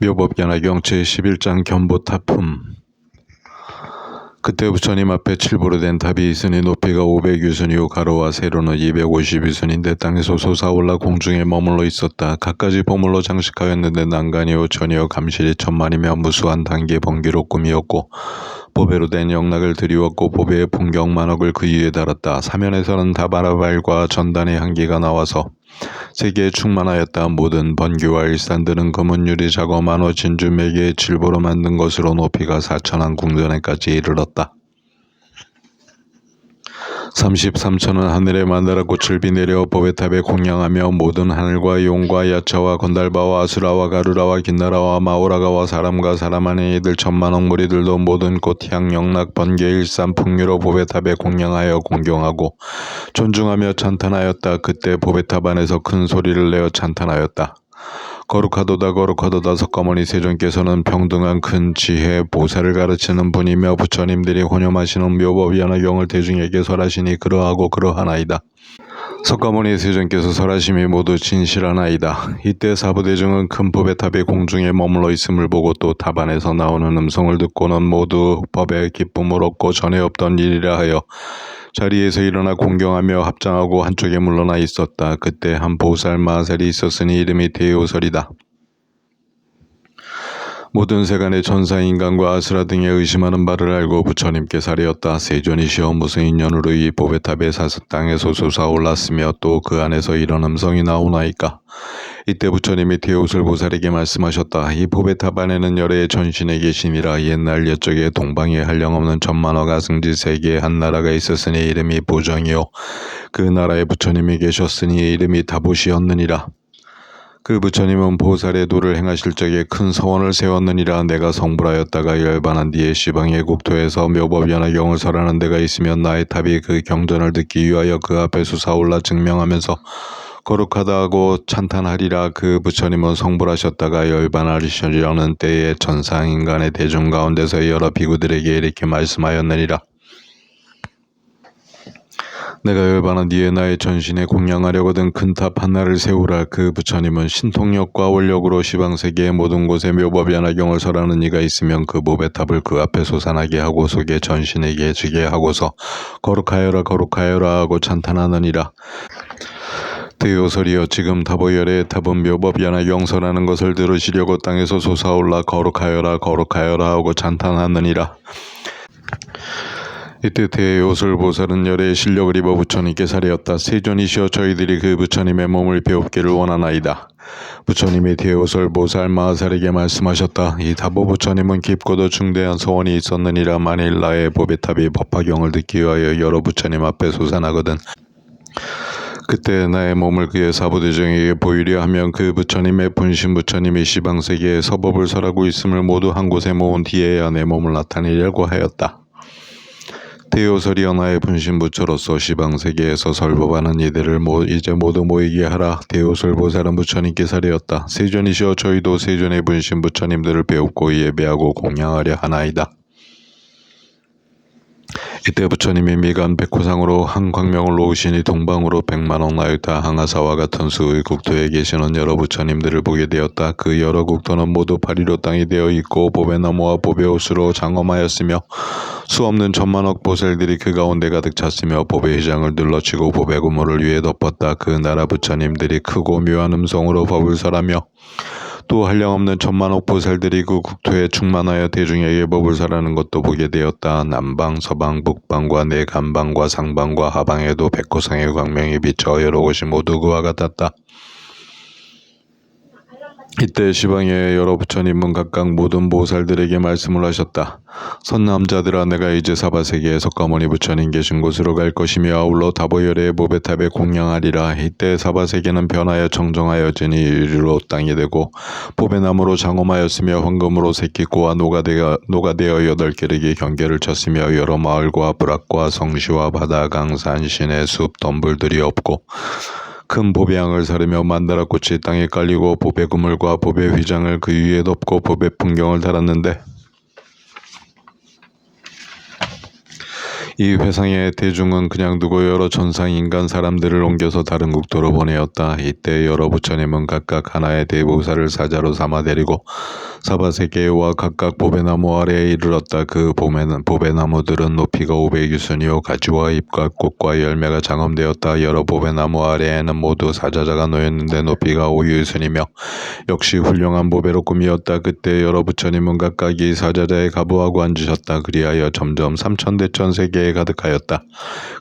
묘법견화경 제11장 견보탑품. 그때 부처님 앞에 칠보로 된 탑이 있으니 높이가 500유순이요 가로와 세로는 250유순인데 땅에서 솟아올라 공중에 머물러 있었다. 갖가지 보물로 장식하였는데 난간이요 전이요 감실이 천만이며 무수한 단계 번기로 꾸미었고 보배로 된 영락을 드리웠고 보배의 풍경만억을 그 위에 달았다. 사면에서는 다바라발과 전단의 향기가 나와서 세계에 충만하였다. 모든 번기와 일산들은 금은 유리 자거 만호 진주 매개의 칠보로 만든 것으로 높이가 4천한 궁전에까지 이르렀다. 33천은 하늘에 만다라꽃을 비내려 보배탑에 공양하며 모든 하늘과 용과 야차와 건달바와 아수라와 가루라와 긴나라와 마오라가와 사람과 사람 안에 이들 천만억 무리들도 모든 꽃향 영락 번개 일산 풍류로 보배탑에 공양하여 공경하고 존중하며 찬탄하였다. 그때 보배탑 안에서 큰 소리를 내어 찬탄하였다. 거룩하도다 거룩하도다. 석가모니 세존께서는 평등한 큰 지혜 보살을 가르치는 분이며 부처님들이 혼염하시는 묘법연화경을 대중에게 설하시니 그러하고 그러하나이다. 석가모니 세존께서 설하심이 모두 진실하나이다. 이때 사부대중은 큰 보배탑이 공중에 머물러 있음을 보고 또 탑 안에서 나오는 음성을 듣고는 모두 법에 기쁨을 얻고 전에 없던 일이라 하여 자리에서 일어나 공경하며 합장하고 한쪽에 물러나 있었다. 그때 한 보살 마살이 있었으니 이름이 대요설이다. 모든 세간의 천사 인간과 아수라 등의 의심하는 바를 알고 부처님께 사리었다. 세존이시여 무슨 인연으로 이 보배탑의 땅에서 솟아올랐으며 또 그 안에서 이런 음성이 나오나이까. 이때 부처님이 대요술 보살에게 말씀하셨다. 이 보배탑 안에는 열애의 전신에 계시니라. 옛날 옛적에 동방에 한량없는 천만억 아승지 세계에 한 나라가 있었으니 이름이 보정이요 그 나라에 부처님이 계셨으니 이름이 다보시였느니라. 그 부처님은 보살의 도를 행하실 적에 큰 서원을 세웠느니라. 내가 성불하였다가 열반한 뒤에 시방의 국토에서 묘법연화경을 설하는 데가 있으면 나의 탑이 그 경전을 듣기 위하여 그 앞에 솟아올라 증명하면서 거룩하다 하고 찬탄하리라. 그 부처님은 성불하셨다가 열반하시려는 때에 천상인간의 대중 가운데서 여러 비구들에게 이렇게 말씀하였느니라. 내가 열반한 뒤에 나의 전신에 공양하려거든 큰 탑 하나를 세우라. 그 부처님은 신통력과 원력으로 시방세계의 모든 곳에 묘법연화경을 설하는 이가 있으면 그 보배탑을 그 앞에 솟아나게 하고 속에 전신에게 지게 하고서 거룩하여라 거룩하여라 하고 찬탄하느니라. 대요설이여 지금 다보열의 탑은 묘법연화경 설하는 것을 들으시려고 땅에서 솟아올라 거룩하여라 거룩하여라 하고 찬탄하느니라. 이때 대요술 보살은 열애의 실력을 입어 부처님께 사리었다. 세존이시여 저희들이 그 부처님의 몸을 배웁기를 원하나이다. 부처님이 대요술 보살 마살에게 말씀하셨다. 이 다보 부처님은 깊고도 중대한 소원이 있었느니라. 만일 나의 보배탑이 법화경을 듣기 위하여 여러 부처님 앞에 솟아나거든 그때 나의 몸을 그의 사부대중에게 보이려 하면 그 부처님의 분신 부처님이 시방세계에 서법을 설하고 있음을 모두 한 곳에 모은 뒤에야 내 몸을 나타내려고 하였다. 대요설이여 나의 분신부처로서 시방세계에서 설법하는 이들을 이제 모두 모이게 하라. 대요설 보살은 부처님께 사리었다. 세존이시여 저희도 세존의 분신부처님들을 배웁고 예배하고 공양하려 하나이다. 이때 부처님이 미간 백호상으로 한 광명을 놓으시니 동방으로 100만억 나유타 항아사와 같은 수의 국토에 계시는 여러 부처님들을 보게 되었다. 그 여러 국토는 모두 파리로 땅이 되어 있고 보배나무와 보배옷으로 장엄하였으며 수없는 천만억 보살들이 그 가운데 가득 찼으며 보배휘장을 둘러치고 보배고물을 위에 덮었다. 그 나라 부처님들이 크고 묘한 음성으로 법을 설하며 또 한량없는 천만억 보살들이 그 국토에 충만하여 대중에게 법을 설하는 것도 보게 되었다. 남방, 서방, 북방과 내간방과 상방과 하방에도 백호상의 광명이 비쳐 여러 곳이 모두 그와 같았다. 이때 시방의 여러 부처님은 각각 모든 보살들에게 말씀을 하셨다. 선남자들아 내가 이제 사바세계에 석가모니 부처님 계신 곳으로 갈 것이며 아울러 다보열의 보배탑에 공양하리라. 이때 사바세계는 변하여 정정하여지니 유리로 땅이 되고 보배나무로 장엄하였으며 황금으로 새끼꼬와 노가되어 8계륵이 경계를 쳤으며 여러 마을과 부락과 성시와 바다, 강산, 시내, 숲, 덤불들이 없고 큰 보배향을 사르며 만다라꽃이 땅에 깔리고 보배 그물과 보배 휘장을 그 위에 덮고 보배 풍경을 달았는데 이 회상의 대중은 그냥 두고 여러 천상 인간 사람들을 옮겨서 다른 국토로 보내었다. 이때 여러 부처님은 각각 하나의 대보살을 사자로 삼아 데리고 사바세계와 각각 보배나무 아래에 이르렀다. 그 보배나무들은 높이가 500유순이요 가지와 잎과 꽃과 열매가 장엄되었다. 여러 보배나무 아래에는 모두 사자자가 놓였는데 높이가 5유순이며 역시 훌륭한 보배로 꾸미었다. 그때 여러 부처님은 각각 이 사자자에 가부하고 앉으셨다. 그리하여 점점 삼천대천 세계에 가득하였다.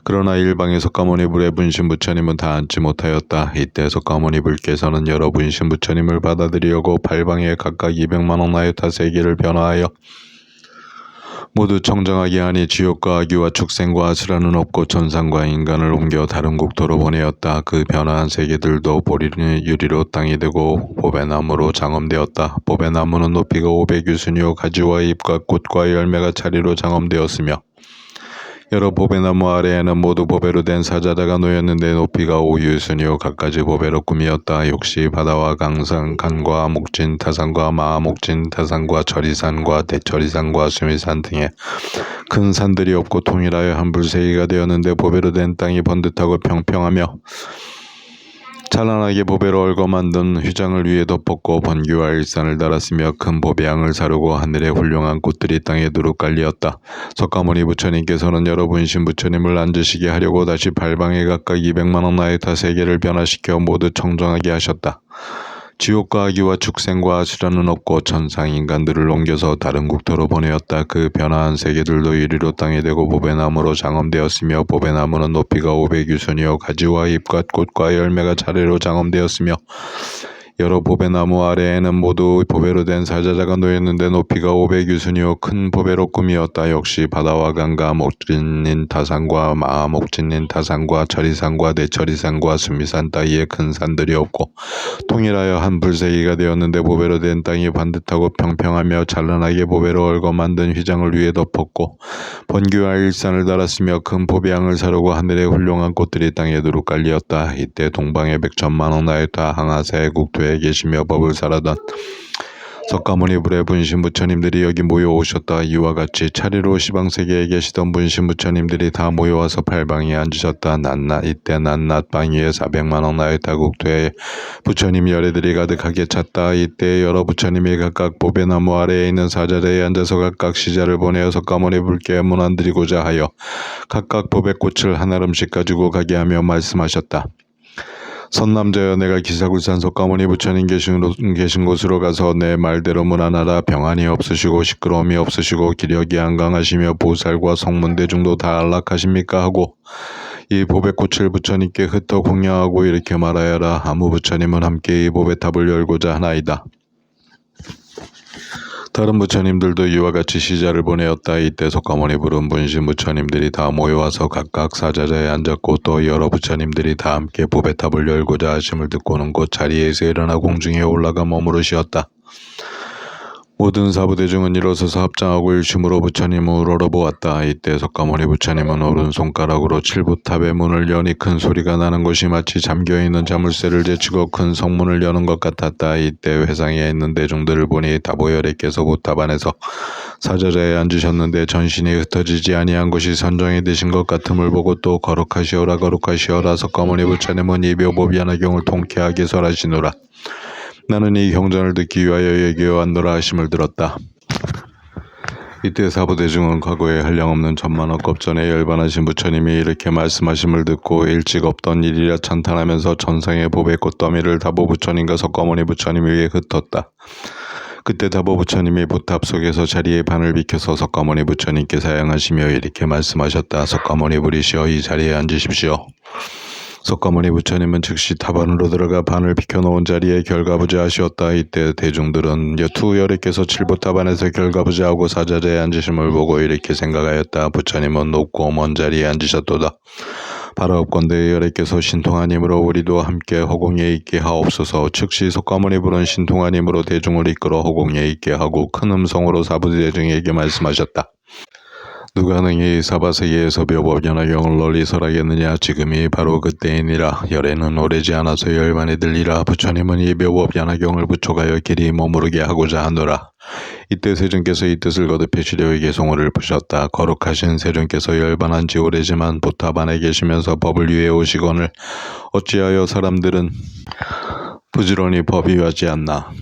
그러나 일방의 석가모니 불의 분신 부처님은 다 앉지 못하였다. 이때 석가모니 불께서는 여러 분신 부처님을 받아들이려고 팔방에 각각 200만 나유타 세계를 변화하여 모두 청정하게 하니 지옥과 아귀와 축생과 아수라는 없고 천상과 인간을 옮겨 다른 국토로 보내었다. 그 변화한 세계들도 보리는 유리로 땅이 되고 보배나무로 장엄되었다. 보배나무는 높이가 500유순이요 가지와 잎과 꽃과 열매가 차리로 장엄되었으며 여러 보배나무 아래에는 모두 보배로 된 사자자가 놓였는데 높이가 5유순이요 갖가지 보배로 꾸미었다. 역시 바다와 강산, 간과 목진, 타산과 마목진, 타산과 처리산과 대처리산과 수미산 등의 큰 산들이 없고 통일하여 한 불세기가 되었는데 보배로 된 땅이 번듯하고 평평하며 찬란하게 보배로 얽어 만든 휘장을 위에 덮었고 번규와 일산을 달았으며 큰 보배양을 사르고 하늘에 훌륭한 꽃들이 땅에 두루 깔리었다. 석가모니 부처님께서는 여러 분신 부처님을 앉으시게 하려고 다시 팔방에 각각 200만 나유타 세계를 변화시켜 모두 청정하게 하셨다. 지옥과 아귀와 축생과 아수라는 없고 천상 인간들을 옮겨서 다른 국토로 보내었다. 그 변화한 세계들도 유리로 땅이 되고 보배나무로 장엄되었으며 보배나무는 높이가 500유순이요 가지와 잎과 꽃과 열매가 차례로 장엄되었으며 여러 보배나무 아래에는 모두 보배로 된 사자자가 놓였는데 높이가 500유순이요 큰 보배로 꾸미었다. 역시 바다와 강과 목진인 타산과 마목진인 타산과 처리산과 대처리산과 수미산 따위의 큰 산들이 없고 통일하여 한 불세기가 되었는데 보배로 된 땅이 반듯하고 평평하며 찬란하게 보배로 얽어 만든 휘장을 위에 덮었고 번규와 일산을 달았으며 큰 보배양을 사르고 하늘에 훌륭한 꽃들이 땅에 두루 깔리었다. 이때 동방의 100천만억 나유타 항하사의 국토에 계시며 법을 살아던 석가모니 불의 분신 부처님들이 여기 모여오셨다. 이와 같이 차례로 시방세계에 계시던 분신 부처님들이 다 모여와서 팔방에 앉으셨다. 이때 낮낮 방위에 400만억 나유타 국토에 부처님 열애들이 가득하게 찼다. 이때 여러 부처님이 각각 보배나무 아래에 있는 사자자에 앉아서 각각 시자를 보내어 석가모니 불께 문안드리고자 하여 각각 보배꽃을 한 알음씩 가지고 가게 하며 말씀하셨다. 선남자여, 내가 기사굴산 석가모니 부처님 계신 곳으로 가서 내 말대로 문안하라. 병환이 없으시고 시끄러움이 없으시고 기력이 안강하시며 보살과 성문대중도 다 안락하십니까 하고 이 보배꽃을 부처님께 흩어 공양하고 이렇게 말하여라. 아무 부처님은 함께 이 보배탑을 열고자 하나이다. 다른 부처님들도 이와 같이 시자를 보내었다. 이때 석가모니 부른 분신 부처님들이 다 모여와서 각각 사자자에 앉았고 또 여러 부처님들이 다 함께 보배탑을 열고자 하심을 듣고는 곧 자리에서 일어나 공중에 올라가 머무르시었다. 모든 사부대중은 일어서서 합장하고 일심으로 부처님을 우러러보았다. 이때 석가모니 부처님은 오른손가락으로 칠부탑의 문을 여니 큰 소리가 나는 것이 마치 잠겨있는 자물쇠를 제치고 큰 성문을 여는 것 같았다. 이때 회상에 있는 대중들을 보니 다보열애께서 보탑 안에서 사자자에 앉으셨는데 전신이 흩어지지 아니한 것이 선정이 되신 것 같음을 보고 또 거룩하시오라 거룩하시오라. 석가모니 부처님은 이 묘법연화경을 통쾌하게 설하시노라. 나는 이 경전을 듣기 위하여 여기에 왔노라 하심을 들었다. 이때 사부대중은 과거에 한량없는 천만억 겁전에 열반하신 부처님이 이렇게 말씀하심을 듣고 일찍 없던 일이라 찬탄하면서 천상의 보배 꽃더미를 다보 부처님과 석가모니 부처님 위에 흩었다. 그때 다보 부처님이 보탑 속에서 자리에 반을 비켜서 석가모니 부처님께 사양하시며 이렇게 말씀하셨다. 석가모니 부리시여, 이 자리에 앉으십시오. 석가모니 부처님은 즉시 탑 안으로 들어가 반을 비켜놓은 자리에 결가부자하시었다. 이때 대중들은 여투열애께서 칠보탑 안에서 결가부자하고 사자자에 앉으심을 보고 이렇게 생각하였다. 부처님은 높고 먼 자리에 앉으셨도다. 바라옵건대 열애께서 신통하님으로 우리도 함께 허공에 있게 하옵소서. 즉시 석가모니 부른 신통하님으로 대중을 이끌어 허공에 있게 하고 큰 음성으로 사부대중에게 말씀하셨다. 누가 능히 사바세계에서 묘법연화경을 널리 설하겠느냐. 지금이 바로 그때이니라. 열애는 오래지 않아서 열반이 들리라. 부처님은 이 묘법연화경을 부촉하여 길이 머무르게 하고자 하노라. 이때 세존께서 이 뜻을 거듭해 시려에게 송호를 푸셨다. 거룩하신 세존께서 열반한 지 오래지만 보탑 안에 계시면서 법을 위해 오시거늘 어찌하여 사람들은 부지런히 법위하지 않나.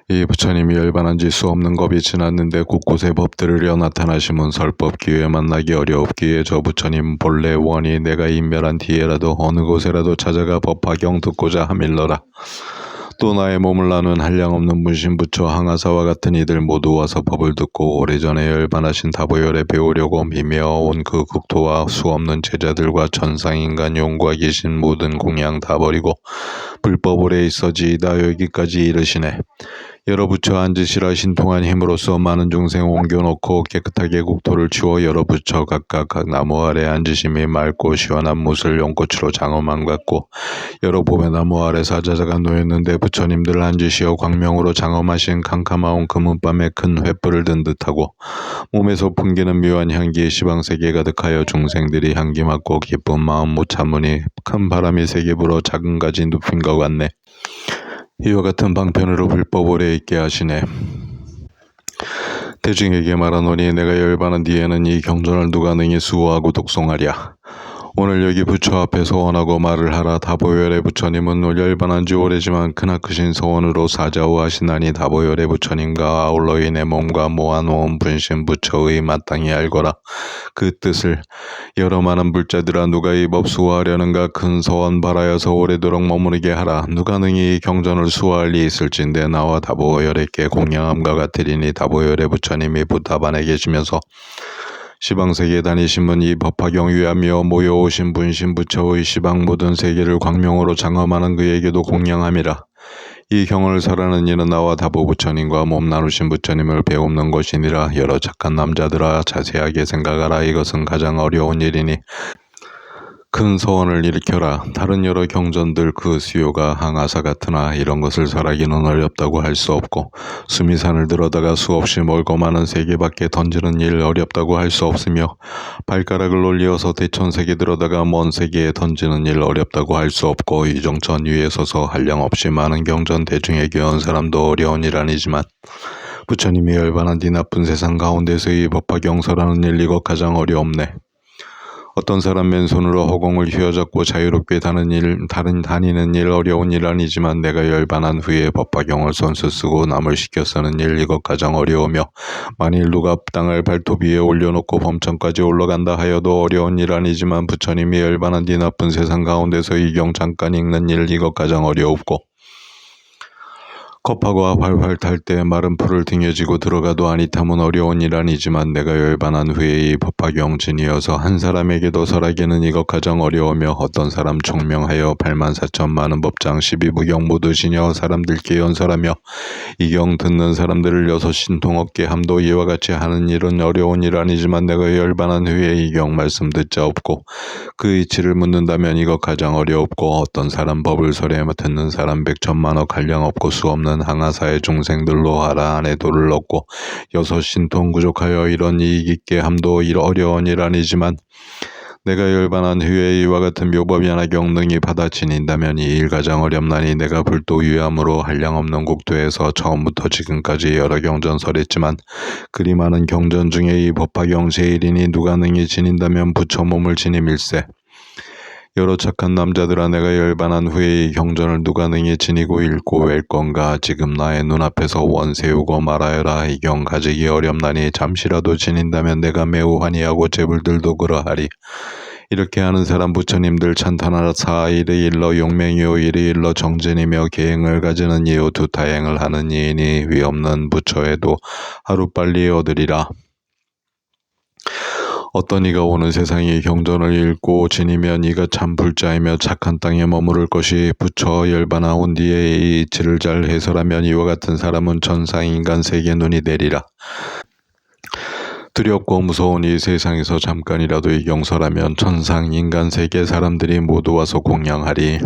이 부처님이 열반한지 수 없는 겁이 지났는데 곳곳에 법들으려 나타나심은 설법 기회에 만나기 어려웠기에 저 부처님 본래 원이 내가 인멸한 뒤에라도 어느 곳에라도 찾아가 법화경 듣고자 함일러라. 또 나의 몸을 나눈 한량없는 문신부처 항아사와 같은 이들 모두 와서 법을 듣고 오래전에 열반하신 다보열에 배우려고 미매어온 그 국토와 수없는 제자들과 천상인간 용과 귀신 모든 공양 다 버리고 불법 오래 있어지이다 여기까지 이르시네. 여러 부처 앉으시라 신통한 힘으로써 많은 중생 옮겨놓고 깨끗하게 국토를 치워 여러 부처 각각 나무 아래 앉으심이 맑고 시원한 못을 연꽃으로 장엄한 같고 여러 봄의 나무 아래 사자자가 놓였는데 부처님들 앉으시어 광명으로 장엄하신 캄캄하온 금은밤에 큰 횃불을 든 듯하고 몸에서 풍기는 묘한 향기에 시방세계 가득하여 중생들이 향기 맡고 기쁜 마음 못 참으니 큰 바람이 세게 불어 작은 가지 눕힌 것 같네. 이와 같은 방편으로 불법 오래 있게 하시네. 대중에게 말하노니 내가 열반한 뒤에는 이 경전을 누가 능히 수호하고 독송하랴. 오늘 여기 부처 앞에서 원하고 말을 하라. 다보열의 부처님은 열반한 지 오래지만 크나크신 서원으로 사자우하시나니 다보열의 부처님과 아울러 내 몸과 모아놓은 분신 부처의 마땅히 알거라. 그 뜻을 여러 많은 불자들아 누가 이 법 수호하려는가 큰 서원 바라여서 오래도록 머무르게 하라. 누가 능히 이 경전을 수호할 리 있을진데 나와 다보열에게 공양함과 같으리니 다보열의 부처님이 부탑 안에 계시면서 시방세계 다니심은 이 법화경 위하며 모여오신 분신부처의 시방 모든 세계를 광명으로 장엄하는 그에게도 공양함이라. 이 경을 설하는 이는 나와 다보부처님과 몸 나누신 부처님을 배웁는 것이니라. 여러 착한 남자들아 자세하게 생각하라. 이것은 가장 어려운 일이니 큰 소원을 일으켜라. 다른 여러 경전들 그 수요가 항아사 같으나 이런 것을 설하기는 어렵다고 할 수 없고 수미산을 들어다가 수없이 멀고 많은 세계 밖에 던지는 일 어렵다고 할 수 없으며 발가락을 올리어서 대천세계 들어다가 먼 세계에 던지는 일 어렵다고 할 수 없고 유정천 위에 서서 한량없이 많은 경전 대중에게 온 사람도 어려운 일 아니지만 부처님이 열반한 뒤 나쁜 세상 가운데서 이 법화경설하는 일 이것 가장 어려움네. 어떤 사람 맨손으로 허공을 휘어잡고 자유롭게 다니는 일 어려운 일 아니지만 내가 열반한 후에 법화경을 손수 쓰고 남을 시켜 쓰는 일 이것 가장 어려우며 만일 누가 땅을 발톱 위에 올려놓고 범천까지 올라간다 하여도 어려운 일 아니지만 부처님이 열반한 뒤 나쁜 세상 가운데서 이 경 잠깐 읽는 일 이것 가장 어려웠고 겁하고 활활 탈 때 마른 풀을 등에 지고 들어가도 아니 탐은 어려운 일 아니지만 내가 열반한 후에 이 법화경 진이어서 한 사람에게도 설하기는 이것 가장 어려우며 어떤 사람 총명하여 84,000 많은 법장 12부경 모두 지녀 사람들께 연설하며 이 경 듣는 사람들을 여섯 신통 없게 함도 이와 같이 하는 일은 어려운 일 아니지만 내가 열반한 후에 이 경 말씀 듣자 없고 그 이치를 묻는다면 이것 가장 어려웠고 어떤 사람 법을 설해 듣는 사람 100,000만억 한량 없고 수 없는 항아사의 중생들로 하라 안에 도를 얻고 여섯 신통 구족하여 이런 이익 있게 함도 어려운 일 아니지만 내가 열반한 후에 이와 같은 묘법이 하나 경능이 받아 지닌다면 이 일 가장 어렵나니 내가 불도 유함으로 한량없는 국토에서 처음부터 지금까지 여러 경전 설했지만 그리 많은 경전 중에 이 법화경 제일이니 누가 능히 지닌다면 부처 몸을 지님일세. 여러 착한 남자들아 내가 열반한 후에 이 경전을 누가 능히 지니고 읽고 웰 건가. 지금 나의 눈앞에서 원 세우고 말하여라. 이 경 가지기 어렵나니 잠시라도 지닌다면 내가 매우 환희하고 제불들도 그러하리. 이렇게 하는 사람 부처님들 찬탄하라. 사일이 일러 용맹이요 일이 일러 정진이며 계행을 가지는 이요 두타행을 하는 이인이 위없는 부처에도 하루빨리 얻으리라. 어떤 이가 오는 세상의 경전을 읽고 지니면 이가 참 불자이며 착한 땅에 머무를 것이 부처 열반하온 뒤에 이 이치를 잘 해설하면 이와 같은 사람은 천상인간 세계 눈이 내리라. 두렵고 무서운 이 세상에서 잠깐이라도 이 경설하면 천상인간 세계 사람들이 모두 와서 공양하리.